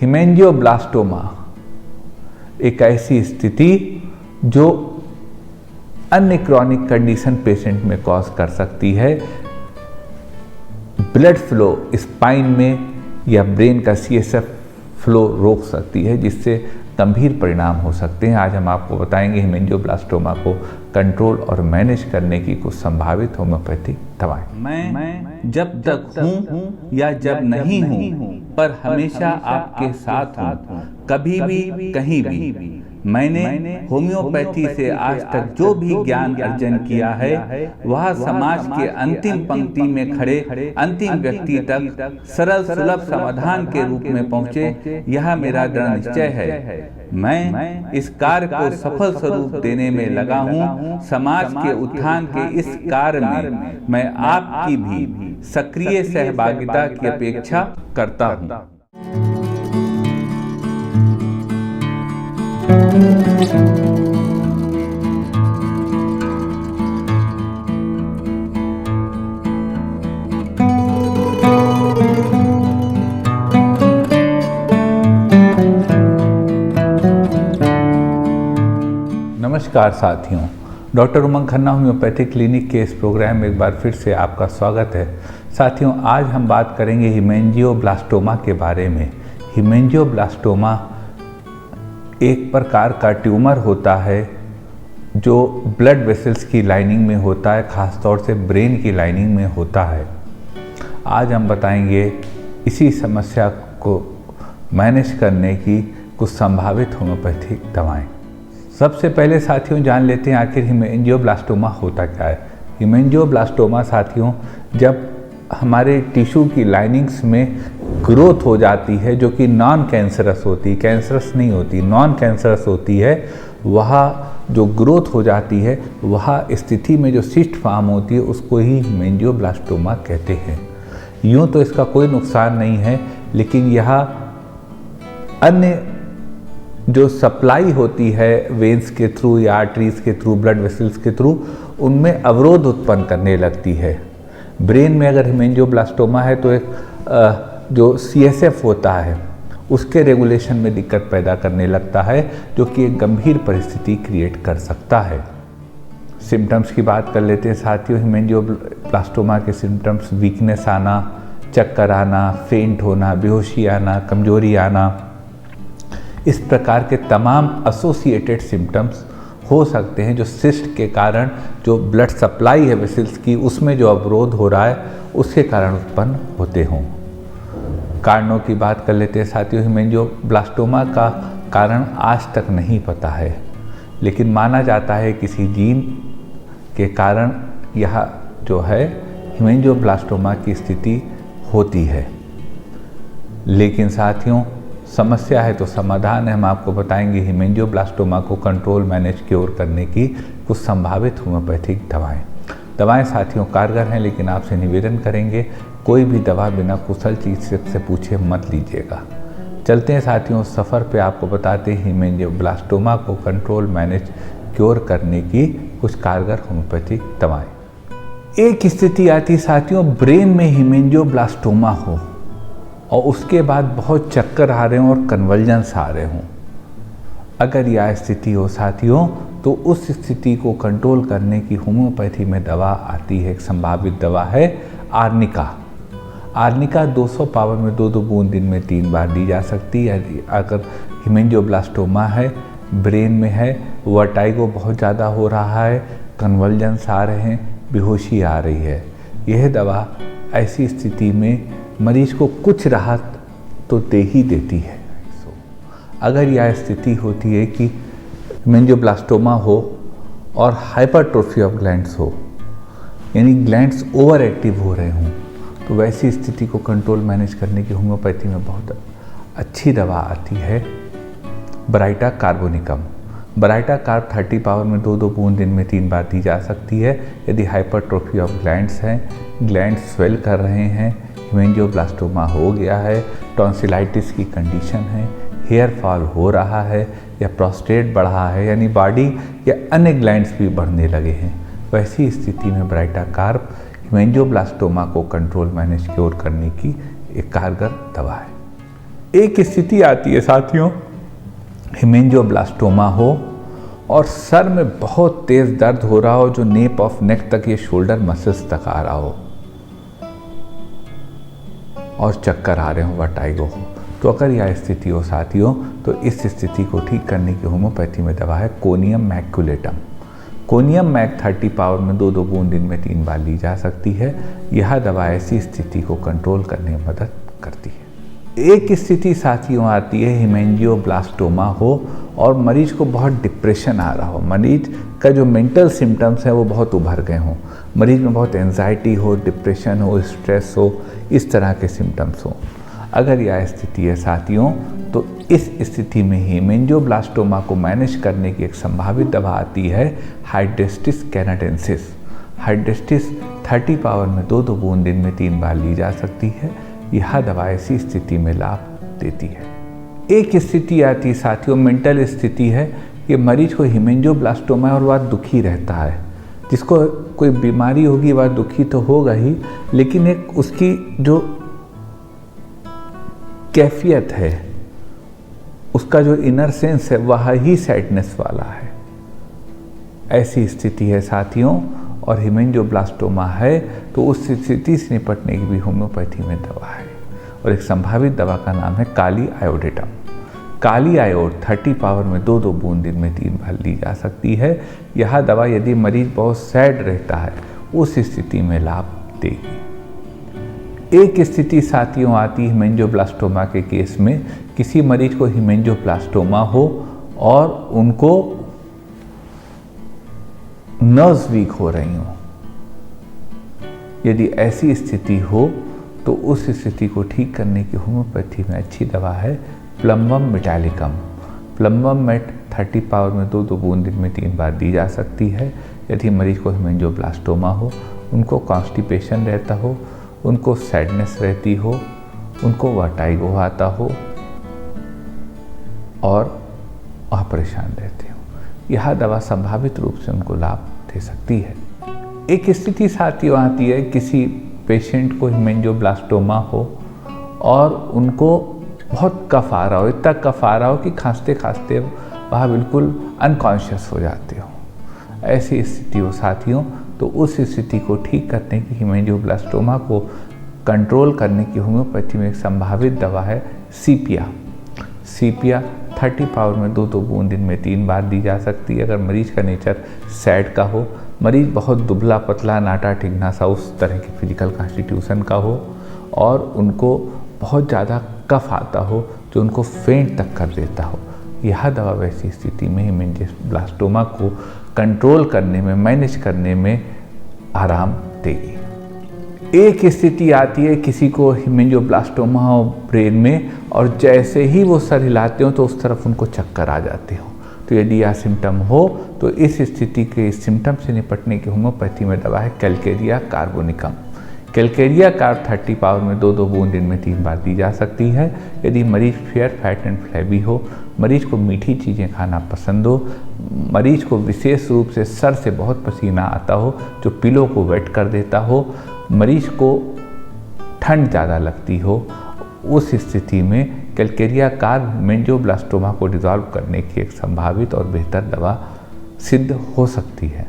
हीमेंजियोब्लास्टोमा एक ऐसी स्थिति जो अन्य क्रॉनिक कंडीशन पेशेंट में कॉज कर सकती है। ब्लड फ्लो स्पाइन में या ब्रेन का CSF फ्लो रोक सकती है, जिससे गंभीर परिणाम हो सकते हैं। आज हम आपको बताएंगे हीमेंजियोब्लास्टोमा को कंट्रोल और मैनेज करने की कुछ संभावित होम्योपैथिक दवाएं। मैं जब तक हूँ या जब नहीं हूँ, पर हमेशा आपके साथ हूँ, कभी भी कहीं भी। मैंने होम्योपैथी से आज तक जो भी ज्ञान अर्जन किया है, वह समाज के अंतिम पंक्ति में खड़े अंतिम व्यक्ति तक सरल सुलभ समाधान के रूप में पहुँचे, यह मेरा दृढ़ निश्चय है। मैं इस कार्य को सफल स्वरूप देने में लगा हूँ। समाज के उत्थान के इस कार्य में मैं आपकी भी सक्रिय सहभागिता की अपेक्षा करता हूँ। नमस्कार साथियों, डॉक्टर उमंग खन्ना होम्योपैथिक क्लिनिक के इस प्रोग्राम में एक बार फिर से आपका स्वागत है। साथियों, आज हम बात करेंगे हीमेंजियोब्लास्टोमा के बारे में। हीमेंजियोब्लास्टोमा एक प्रकार का ट्यूमर होता है जो ब्लड वेसल्स की लाइनिंग में होता है, ख़ासतौर से ब्रेन की लाइनिंग में होता है। आज हम बताएंगे इसी समस्या को मैनेज करने की कुछ संभावित होम्योपैथिक दवाएं। सबसे पहले साथियों जान लेते हैं आखिर हीमेंजियोब्लास्टोमा होता क्या है। हीमेंजियोब्लास्टोमा साथियों, जब हमारे टिश्यू की लाइनिंग्स में ग्रोथ हो जाती है जो कि नॉन कैंसरस होती, कैंसरस नहीं होती, नॉन कैंसरस होती है, वह जो ग्रोथ हो जाती है वह स्थिति में जो सिस्ट फॉर्म होती है उसको ही हीमेंजियोब्लास्टोमा कहते हैं। यूँ तो इसका कोई नुकसान नहीं है, लेकिन यह अन्य जो सप्लाई होती है वेन्स के थ्रू या आर्टरीज के थ्रू, ब्लड वेसल्स के थ्रू, उनमें अवरोध उत्पन्न करने लगती है। ब्रेन में अगर हीमेंजियोब्लास्टोमा है तो एक जो CSF होता है उसके रेगुलेशन में दिक्कत पैदा करने लगता है, जो कि एक गंभीर परिस्थिति क्रिएट कर सकता है। सिम्टम्स की बात कर लेते हैं साथियों। हीमेंजियोब्लास्टोमा के सिम्टम्स वीकनेस आना, चक्कर आना, फेंट होना, बेहोशी आना, कमजोरी आना, इस प्रकार के तमाम एसोसिएटेड सिम्टम्स हो सकते हैं जो सिस्ट के कारण जो ब्लड सप्लाई है वेसल्स की उसमें जो अवरोध हो रहा है उसके कारण उत्पन्न होते हों। कारणों की बात कर लेते हैं साथियों। हीमेंजियोब्लास्टोमा का कारण आज तक नहीं पता है, लेकिन माना जाता है किसी जीन के कारण यह जो है हीमेंजियोब्लास्टोमा की स्थिति होती है। लेकिन साथियों, समस्या है तो समाधान है। हम आपको बताएंगे हीमेंजियोब्लास्टोमा को कंट्रोल, मैनेज, क्योर करने की कुछ संभावित होम्योपैथिक दवाएं साथियों कारगर हैं, लेकिन आपसे निवेदन करेंगे कोई भी दवा बिना कुशल चिकित्सक से पूछे मत लीजिएगा। चलते हैं साथियों सफ़र पे, आपको बताते हैं हीमेंजियोब्लास्टोमा को कंट्रोल, मैनेज, क्योर करने की कुछ कारगर होम्योपैथिक दवाएं। एक स्थिति आती साथियों, ब्रेन में हीमेंजियोब्लास्टोमा हो और उसके बाद बहुत चक्कर आ रहे हों और कन्वल्जन्स आ रहे हों। अगर यह स्थिति हो साथियों, तो उस स्थिति को कंट्रोल करने की होम्योपैथी में दवा आती है। एक संभावित दवा है आर्निका। आर्निका 200 पावर में 2-2 बूंद दिन में 3 बार दी जा सकती है। अगर हीमेंजियोब्लास्टोमा है, ब्रेन में है, वर्टाइगो बहुत ज़्यादा हो रहा है, कन्वल्जन्स आ रहे हैं, बेहोशी आ रही है, यह दवा ऐसी स्थिति में मरीज को कुछ राहत तो दे ही देती है। अगर यह स्थिति होती है कि हीमेंजियोब्लास्टोमा हो और हाइपरट्रोफी ऑफ ग्लैंड्स हो, यानी ग्लैंड्स ओवर एक्टिव हो रहे हों, तो वैसी स्थिति को कंट्रोल मैनेज करने की होम्योपैथी में बहुत अच्छी दवा आती है baryta carbonicum. Baryta carb 30 power में 2-2 बूंद दिन में 3 बार दी जा सकती है। यदि हाइपरट्रोफी ऑफ ग्लैंड्स हैं, ग्लैंड स्वेल कर रहे हैं, हीमेंजियोब्लास्टोमा हो गया है, टॉन्सिलाइटिस की कंडीशन है, हेयर फॉल हो रहा है या प्रोस्टेट बढ़ा है, यानी बॉडी या अन्य ग्लैंड्स भी बढ़ने लगे हैं, वैसी स्थिति में ब्राइटा कार्ब हीमेंजियोब्लास्टोमा को कंट्रोल, मैनेज, क्योर करने की एक कारगर दवा है। एक स्थिति आती है साथियों, हेमेंजियोब्लास्टोमा हो और सर में बहुत तेज दर्द हो रहा हो, जो नेप ऑफ नेक तक, ये शोल्डर मसल्स तक आ रहा हो, और चक्कर आ रहे हो, वर्टाइगो हो। तो अगर यह स्थिति हो साथियों, तो इस स्थिति को ठीक करने की होम्योपैथी में दवा है कोनियम मैक्युलेटम। कोनियम मैक 30 पावर में 2-2 बूंद दिन में 3 बार ली जा सकती है। यह दवा ऐसी स्थिति को कंट्रोल करने में मदद करती है। एक स्थिति साथियों आती है, हेमेंजियोब्लास्टोमा हो और मरीज को बहुत डिप्रेशन आ रहा हो, मरीज का जो मेंटल सिम्टम्स है वो बहुत उभर गए हों, मरीज में बहुत एंजाइटी हो, डिप्रेशन हो, स्ट्रेस हो, इस तरह के सिम्टम्स हो। अगर यह स्थिति है साथियों, तो इस स्थिति में हेमेंजियोब्लास्टोमा को मैनेज करने की एक संभावित दवा आती है हाइड्रेस्टिस कैनाडेंसिस। हाइड्रेस्टिस 30 पावर में 2-2 बूंद दिन में 3 बार ली जा सकती है। यह दवा ऐसी स्थिति में लाभ देती है। एक स्थिति आती है साथियों, मेंटल स्थिति है कि मरीज को हेमेंजियोब्लास्टोमा है और वह दुखी रहता है। जिसको कोई बीमारी होगी वह दुखी तो होगा ही, लेकिन एक उसकी जो कैफियत है, उसका जो इनर सेंस है, वह ही सैडनेस वाला है। ऐसी स्थिति है साथियों, और हेमेंजियोब्लास्टोमा है तो उस स्थिति से निपटने की भी होम्योपैथी में दवा है, और एक संभावित दवा का नाम है काली आयोडेटम। काली आयोड 30 पावर में 2-2 बूंद दिन में 3 बार ली जा सकती है। यह दवा यदि मरीज बहुत सैड रहता है उस स्थिति में लाभ देगी। एक स्थिति साथियों आती है हेमेंजियोब्लास्टोमा के केस में, किसी मरीज को हेमेंजियोब्लास्टोमा हो और उनको नर्व्स वीक हो रही हो। यदि ऐसी स्थिति हो तो उस स्थिति को ठीक करने की होम्योपैथी में अच्छी दवा है plumbum metallicum. Plumbum met 30 power में 2-2 बूंद दिन में 3 बार दी जा सकती है। यदि मरीज को हेमेंजियोब्लास्टोमा हो, उनको कॉन्स्टिपेशन रहता हो, उनको सैडनेस रहती हो, उनको वर्टाइगो आता हो और वह परेशान रहते हो, यह दवा संभावित रूप से उनको लाभ दे सकती है। एक स्थिति साथियों आती है, किसी पेशेंट को हेमेंजियोब्लास्टोमा हो और उनको बहुत कफ आ रहा हो, इतना कफ आ रहा हो कि खांसते खांसते वह बिल्कुल अनकॉन्शियस हो जाते हो। ऐसी स्थिति हो साथियों, तो उस स्थिति को ठीक करने की, हेमेंजियोब्लास्टोमा को कंट्रोल करने की होम्योपैथी में एक संभावित दवा है सीपिया। सीपिया 30 पावर में 2-2 बूंद दिन में 3 बार दी जा सकती है। अगर मरीज का नेचर सैड का हो, मरीज बहुत दुबला पतला नाटा ठिगना सा उस तरह की फिजिकल कॉन्स्टिट्यूशन का हो और उनको बहुत ज़्यादा कफ आता हो जो उनको फेंट तक कर देता हो, यह दवा वैसी स्थिति में हेमेंजियोब्लास्टोमा को कंट्रोल करने में, मैनेज करने में आराम देगी। एक स्थिति आती है, किसी को हेमेंजियोब्लास्टोमा हो ब्रेन में और जैसे ही वो सर हिलाते हो तो उस तरफ उनको चक्कर आ जाते हो। तो यदि यह सिम्टम हो तो इस स्थिति के सिम्टम से निपटने की होम्योपैथी में दवा है Calcarea carbonicum. Calcarea carb 30 power में 2-2 बूंद दिन में 3 बार दी जा सकती है। यदि मरीज फेयर, फैट एंड फ्लैबी हो, मरीज को मीठी चीज़ें खाना पसंद हो, मरीज को विशेष रूप से सर से बहुत पसीना आता हो जो पिलो को वेट कर देता हो, मरीज को ठंड ज़्यादा लगती हो, उस स्थिति में कैलकेरिया कार्ब हेमेंजियोब्लास्टोमा को डिसॉल्व करने की एक संभावित और बेहतर दवा सिद्ध हो सकती है।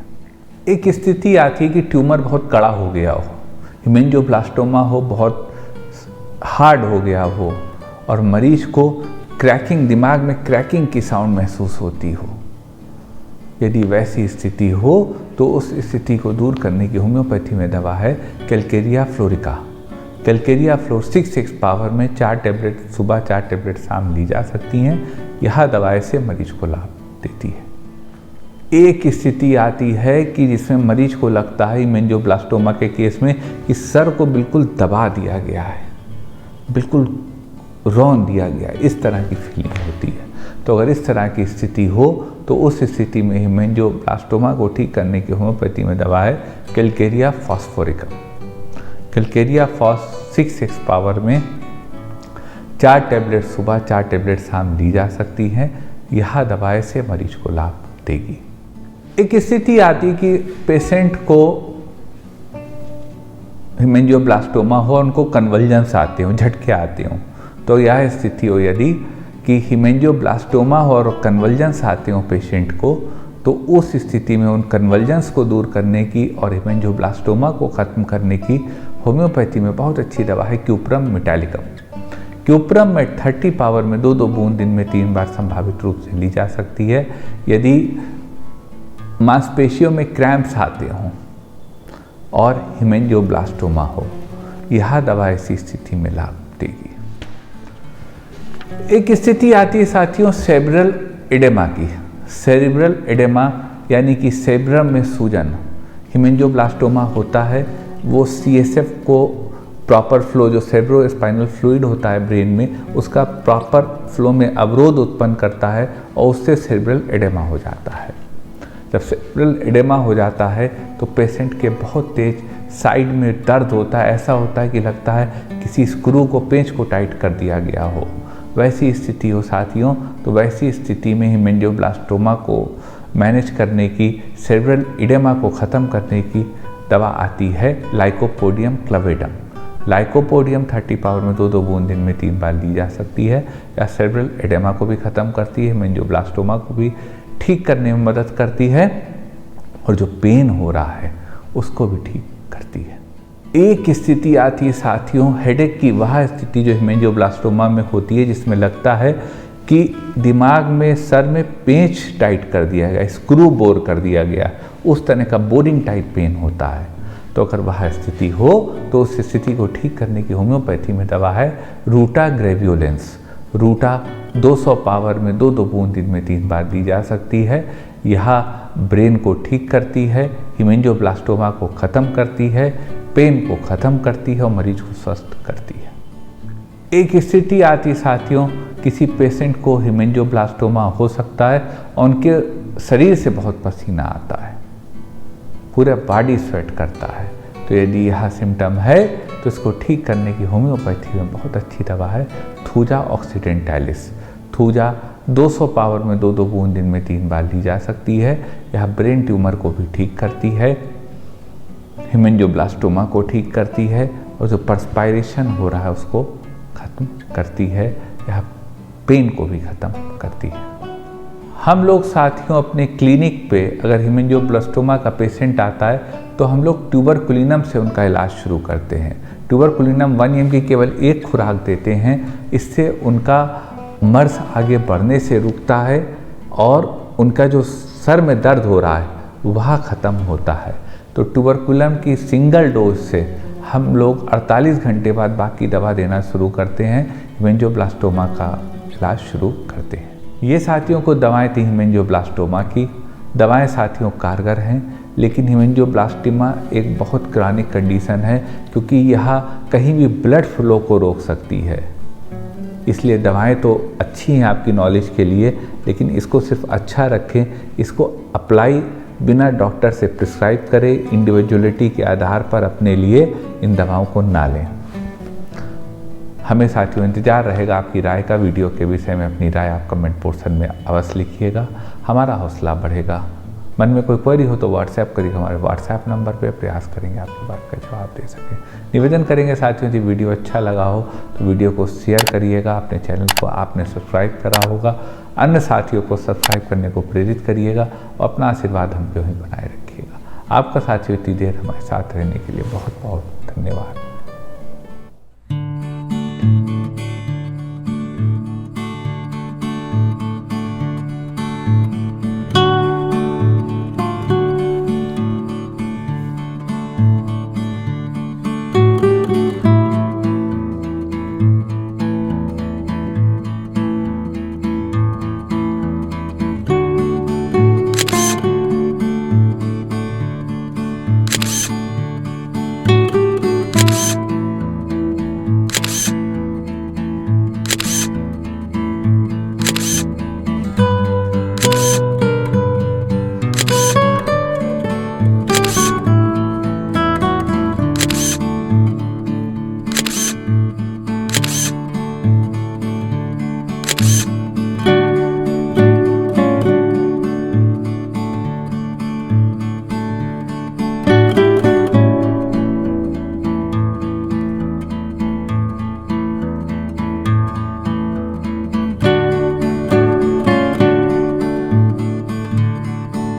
एक स्थिति आती है कि ट्यूमर बहुत कड़ा हो गया हो, हेमेंजियोब्लास्टोमा हो, बहुत हार्ड हो गया हो और मरीज को क्रैकिंग, दिमाग में क्रैकिंग की साउंड महसूस होती हो। यदि वैसी स्थिति हो तो उस स्थिति को दूर करने की होम्योपैथी में दवा है Calcarea fluorica. Calcarea floor 6 power में 4 टैबलेट सुबह, 4 टैबलेट शाम ली जा सकती हैं। यह दवाई से मरीज को लाभ देती है। एक स्थिति आती है कि जिसमें मरीज को लगता है हेमेंजियोब्लास्टोमा के केस में कि सर को बिल्कुल दबा दिया गया है, बिल्कुल रौंद दिया गया, इस तरह की फीलिंग होती है। तो अगर इस तरह की स्थिति हो तो उस स्थिति में हेमेंजियोब्लास्टोमा को ठीक करने की होम्योपैथी में दवा है calcarea phosphoricum. Calcarea phos 6 power में 4 टैबलेट सुबह, 4 टैबलेट शाम ली जा सकती हैं। यह दवाएं से मरीज को लाभ देगी। एक स्थिति आती कि पेशेंट को हेमेंजियोब्लास्टोमा हो, उनको कन्वल्जन्स आते हों, झटके आते हों, तो यह स्थिति हो यदि कि हीमेंजियोब्लास्टोमा हो और कन्वर्जेंस आते हो पेशेंट को, तो उस स्थिति में उन कन्वर्जेंस को दूर करने की और हीमेंजियोब्लास्टोमा को ख़त्म करने की होम्योपैथी में बहुत अच्छी दवा है क्यूप्रम मेटालिकम। क्यूप्रम में 30 पावर में 2-2 बूंद दिन में 3 बार संभावित रूप से ली जा सकती है यदि मांसपेशियों में क्रैम्प्स आते हों और हीमेंजियोब्लास्टोमा हो। यह दवा ऐसी स्थिति में लाभ देगी। एक स्थिति आती है साथियों सेरेब्रल एडेमा की। सेरेब्रल एडेमा यानी कि सेरेब्रम में सूजन, हीमेंजियोब्लास्टोमा होता है, वो CSF को प्रॉपर फ्लो, जो सेरेब्रो स्पाइनल फ्लूइड होता है ब्रेन में, उसका प्रॉपर फ्लो में अवरोध उत्पन्न करता है और उससे सेरेब्रल एडेमा हो जाता है। जब सेरेब्रल एडेमा हो जाता है तो पेशेंट के बहुत तेज साइड में दर्द होता है, ऐसा होता है कि लगता है किसी स्क्रू को, पेंच को टाइट कर दिया गया हो। वैसी स्थिति हो साथियों, तो वैसी स्थिति में हीमेंजियोब्लास्टोमा को मैनेज करने की, सेरेब्रल एडेमा को ख़त्म करने की दवा आती है लाइकोपोडियम क्लवेडम। लाइकोपोडियम 30 पावर में 2-2 बूंद दिन में 3 बार ली जा सकती है। या सेरेब्रल एडेमा को भी ख़त्म करती है, हीमेंजियोब्लास्टोमा को भी ठीक करने में मदद करती है और जो पेन हो रहा है उसको भी ठीक करती है। एक स्थिति आती है साथियों हेडेक की, वह स्थिति जो हीमेंजियोब्लास्टोमा में होती है जिसमें लगता है कि दिमाग में, सर में पेंच टाइट कर दिया गया, स्क्रू बोर कर दिया गया, उस तरह का बोरिंग टाइप पेन होता है। तो अगर वह स्थिति हो तो उस स्थिति को ठीक करने की होम्योपैथी में दवा है रूटा ग्रेवियोलेंस। रूटा 200 पावर में 2-2 बूंद दिन में 3 बार दी जा सकती है। यह ब्रेन को ठीक करती है, हीमेंजियोब्लास्टोमा को ख़त्म करती है, पेन को ख़त्म करती है और मरीज को स्वस्थ करती है। एक स्थिति आती साथियों, किसी पेशेंट को हीमेंजियोब्लास्टोमा हो सकता है और उनके शरीर से बहुत पसीना आता है, पूरा बॉडी स्वेट करता है। तो यदि यह सिम्टम है तो इसको ठीक करने की होम्योपैथी में बहुत अच्छी दवा है थूजा ऑक्सीडेंटालिस। थूजा 200 पावर में 2-2 बूंद दिन में 3 बार ली जा सकती है। यह ब्रेन ट्यूमर को भी ठीक करती है, हीमेंजियोब्लास्टोमा को ठीक करती है और जो परस्पायरेशन हो रहा है उसको ख़त्म करती है। यह पेन को भी ख़त्म करती है। हम लोग साथियों अपने क्लिनिक पे अगर हीमेंजियोब्लास्टोमा का पेशेंट आता है तो हम लोग ट्यूबरकुलिनम से उनका इलाज शुरू करते हैं। ट्यूबरकुलिनम 1 mg की केवल एक खुराक देते हैं, इससे उनका मर्स आगे बढ़ने से रुकता है और उनका जो सर में दर्द हो रहा है वह ख़त्म होता है। तो ट्यूबरकुलम की सिंगल डोज से हम लोग 48 घंटे बाद बाकी दवा देना शुरू करते हैं, हीमेंजियोब्लास्टोमा का इलाज शुरू करते हैं। ये साथियों को दवाएं थी हीमेंजियोब्लास्टोमा की। दवाएं साथियों कारगर हैं, लेकिन हीमेंजियोब्लास्टोमा एक बहुत क्रॉनिक कंडीशन है क्योंकि यह कहीं भी ब्लड फ्लो को रोक सकती है। इसलिए दवाएं तो अच्छी हैं आपकी नॉलेज के लिए, लेकिन इसको सिर्फ अच्छा रखें, इसको अप्लाई बिना डॉक्टर से प्रिस्क्राइब करें, इंडिविजुअलिटी के आधार पर अपने लिए इन दवाओं को ना लें। हमें साथियों इंतजार रहेगा आपकी राय का। वीडियो के विषय में अपनी राय आप कमेंट पोर्शन में अवश्य लिखिएगा, हमारा हौसला बढ़ेगा। मन में कोई क्वेरी हो तो व्हाट्सएप करिए, हमारे व्हाट्सएप नंबर पे प्रयास करेंगे आपकी बात का जवाब दे सकें। निवेदन करेंगे साथियों यदि वीडियो अच्छा लगा हो तो वीडियो को शेयर करिएगा, अपने चैनल को आपने सब्सक्राइब करा होगा, अन्य साथियों को सब्सक्राइब करने को प्रेरित करिएगा और अपना आशीर्वाद हम पे ही बनाए रखिएगा। आपका साथियों इतनी देर हमारे साथ रहने के लिए बहुत बहुत धन्यवाद।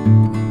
धन्यवाद।